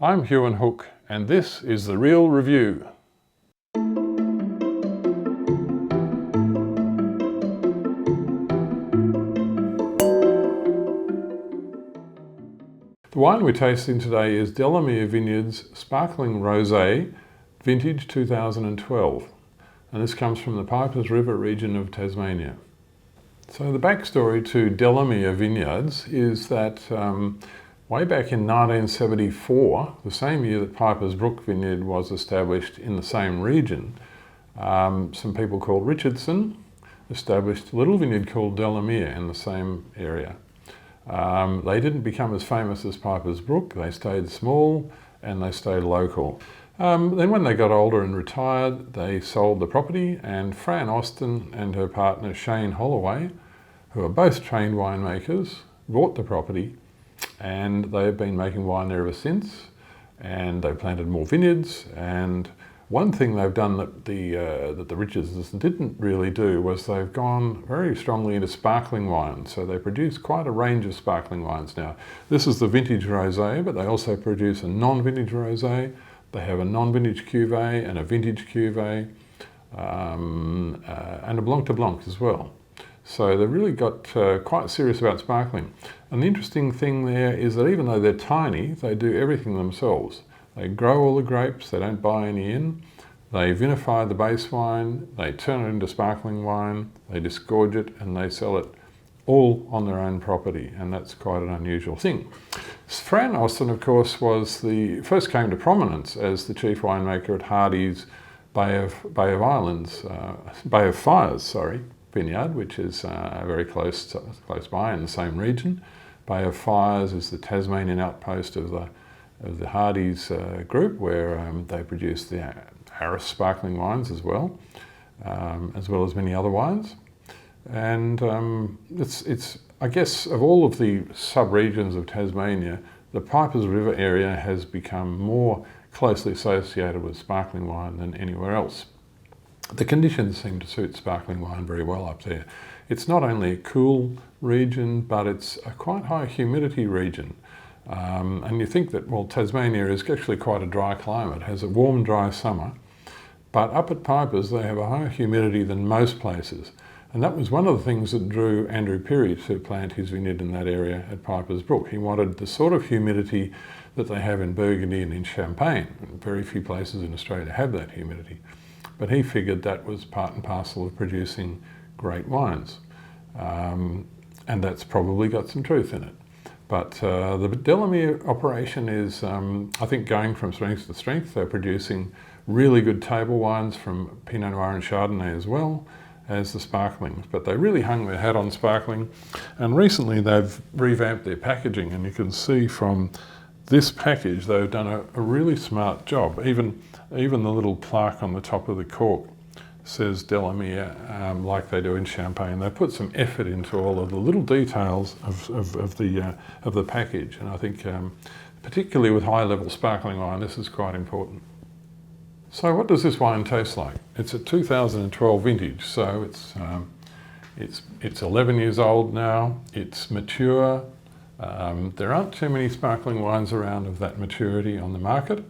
I'm Huon Hooke, and this is The Real Review. The wine we're tasting today is Delamere Vineyards Sparkling Rosé, vintage 2012. And this comes from the Pipers River region of Tasmania. So the backstory to Delamere Vineyards is that way back in 1974, the same year that Pipers Brook Vineyard was established in the same region, some people called Richardson established a little vineyard called Delamere in the same area. They didn't become as famous as Pipers Brook. They stayed small and they stayed local. Then when they got older and retired, they sold the property, and Fran Austin and her partner Shane Holloway, who are both trained winemakers, bought the property, and they've been making wine there ever since, and they planted more vineyards. And one thing they've done that the Richardsons didn't really do was they've gone very strongly into sparkling wine. So they produce quite a range of sparkling wines now. This is the vintage rosé, but they also produce a non-vintage rosé. They have a non-vintage cuvée and a vintage cuvée, and a blanc de blanc as well. So they've really got quite serious about sparkling. And the interesting thing there is that even though they're tiny, they do everything themselves. They grow all the grapes, they don't buy any in, they vinify the base wine, they turn it into sparkling wine, they disgorge it, and they sell it all on their own property, and that's quite an unusual thing. Fran Austin, of course, first came to prominence as the chief winemaker at Hardy's Bay of Fires vineyard, which is very close by in the same region. Bay of Fires is the Tasmanian outpost of the Hardy's group, where they produce the Harris sparkling wines as well as many other wines. And it's I guess of all of the sub-regions of Tasmania, the Pipers River area has become more closely associated with sparkling wine than anywhere else. The conditions seem to suit sparkling wine very well up there. It's not only a cool region, but it's a quite high humidity region. And you think that, well, Tasmania is actually quite a dry climate. It has a warm, dry summer. But up at Pipers, they have a higher humidity than most places. And that was one of the things that drew Andrew Peary to plant his vineyard in that area at Pipers Brook. He wanted the sort of humidity that they have in Burgundy and in Champagne. Very few places in Australia have that humidity. But he figured that was part and parcel of producing great wines. And that's probably got some truth in it. But the Delamere operation is, I think, going from strength to strength. They're producing really good table wines from Pinot Noir and Chardonnay as well as the sparklings. But they really hung their hat on sparkling. And recently they've revamped their packaging, and you can see from this package they've done a really smart job. Even the little plaque on the top of the cork says Delamere, like they do in Champagne. They put some effort into all of the little details of the package, and I think particularly with high-level sparkling wine, this is quite important. So what does this wine taste like? It's a 2012 vintage, so it's 11 years old now. It's mature. There aren't too many sparkling wines around of that maturity on the market.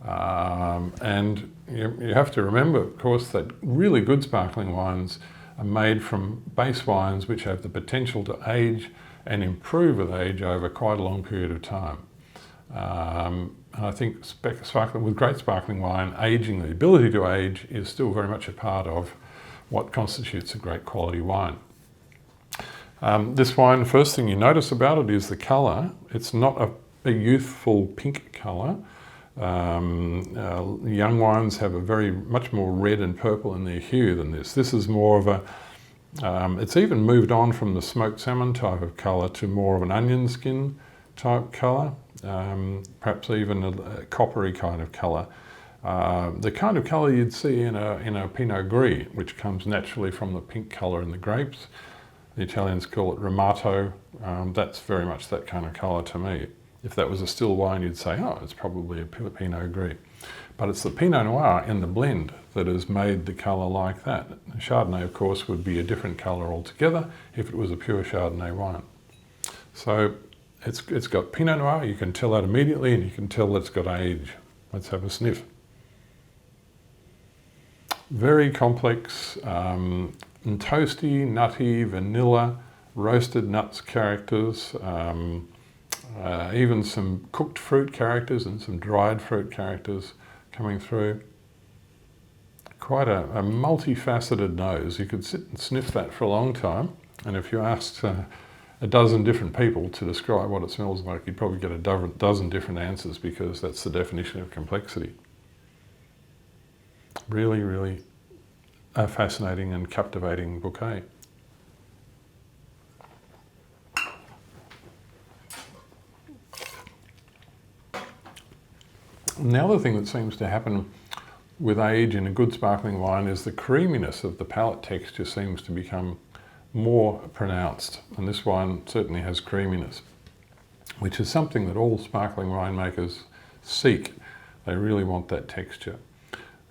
And you have to remember, of course, that really good sparkling wines are made from base wines which have the potential to age and improve with age over quite a long period of time. And I think with great sparkling wine, aging, the ability to age, is still very much a part of what constitutes a great quality wine. This wine, the first thing you notice about it is the colour. It's not a youthful pink colour. Young wines have much more red and purple in their hue than this. This is more of it's even moved on from the smoked salmon type of colour to more of an onion skin type colour, perhaps even a coppery kind of colour. The kind of colour you'd see in a Pinot Gris, which comes naturally from the pink colour in the grapes. The Italians call it Ramato. That's very much that kind of colour to me. If that was a still wine, you'd say, oh, it's probably a Pinot Gris. But it's the Pinot Noir in the blend that has made the colour like that. Chardonnay, of course, would be a different colour altogether if it was a pure Chardonnay wine. So It's got Pinot Noir, you can tell that immediately, and you can tell it's got age. Let's have a sniff. Very complex, and toasty, nutty, vanilla, roasted nuts characters, even some cooked fruit characters and some dried fruit characters coming through. Quite a multifaceted nose. You could sit and sniff that for a long time, and if you asked a dozen different people to describe what it smells like, you'd probably get a dozen different answers, because that's the definition of complexity. Really, really a fascinating and captivating bouquet. And the other thing that seems to happen with age in a good sparkling wine is the creaminess of the palate texture seems to become more pronounced, and this wine certainly has creaminess, which is something that all sparkling winemakers seek. They really want that texture.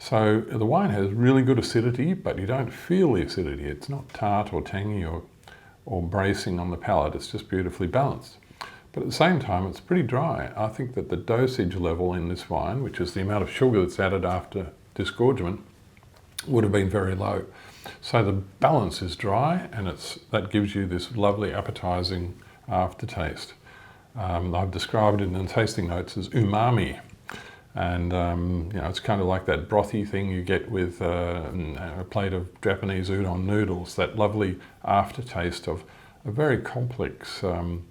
So the wine has really good acidity, but you don't feel the acidity. It's not tart or tangy or bracing on the palate. It's just beautifully balanced. But at the same time, it's pretty dry. I think that the dosage level in this wine, which is the amount of sugar that's added after disgorgement, would have been very low. So the balance is dry, and that gives you this lovely appetizing aftertaste. I've described it in the tasting notes as umami. And it's kind of like that brothy thing you get with a plate of Japanese udon noodles, that lovely aftertaste of a very complex yum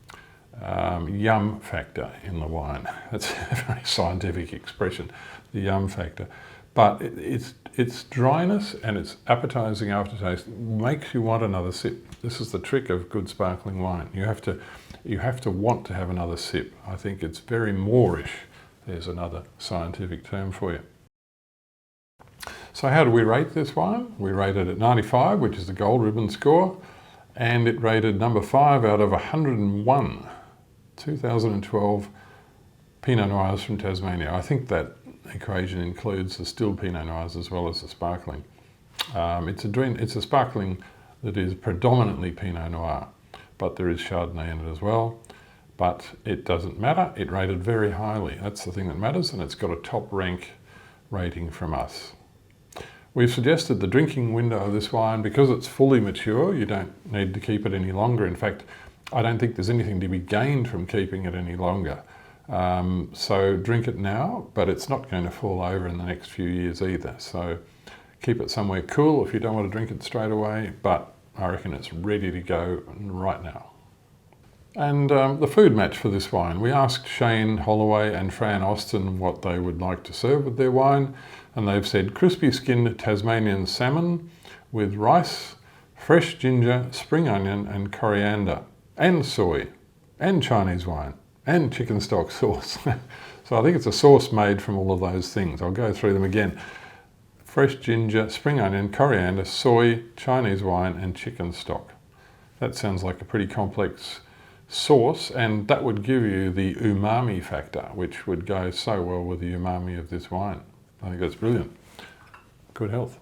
factor in the wine. That's a very scientific expression, the yum factor. But its dryness and its appetizing aftertaste makes you want another sip. This is the trick of good sparkling wine. You have to want to have another sip. I think it's very Moorish. There's another scientific term for you. So how do we rate this wine? We rate it at 95, which is the gold ribbon score, and it rated number 5 out of 101 2012 Pinot Noirs from Tasmania. I think that equation includes the stilled Pinot Noirs as well as the sparkling. It's a sparkling that is predominantly Pinot Noir, but there is Chardonnay in it as well. But it doesn't matter, it rated very highly. That's the thing that matters, and it's got a top rank rating from us. We've suggested the drinking window of this wine, because it's fully mature, you don't need to keep it any longer. In fact, I don't think there's anything to be gained from keeping it any longer. So drink it now, but it's not going to fall over in the next few years either. So keep it somewhere cool if you don't want to drink it straight away, but I reckon it's ready to go right now. And the food match for this wine. We asked Shane Holloway and Fran Austin what they would like to serve with their wine, and they've said crispy skinned Tasmanian salmon with rice, fresh ginger, spring onion and coriander, and soy, and Chinese wine, and chicken stock sauce. So I think it's a sauce made from all of those things. I'll go through them again. Fresh ginger, spring onion, coriander, soy, Chinese wine and chicken stock. That sounds like a pretty complex sauce, and that would give you the umami factor, which would go so well with the umami of this wine. I think that's brilliant. Good health.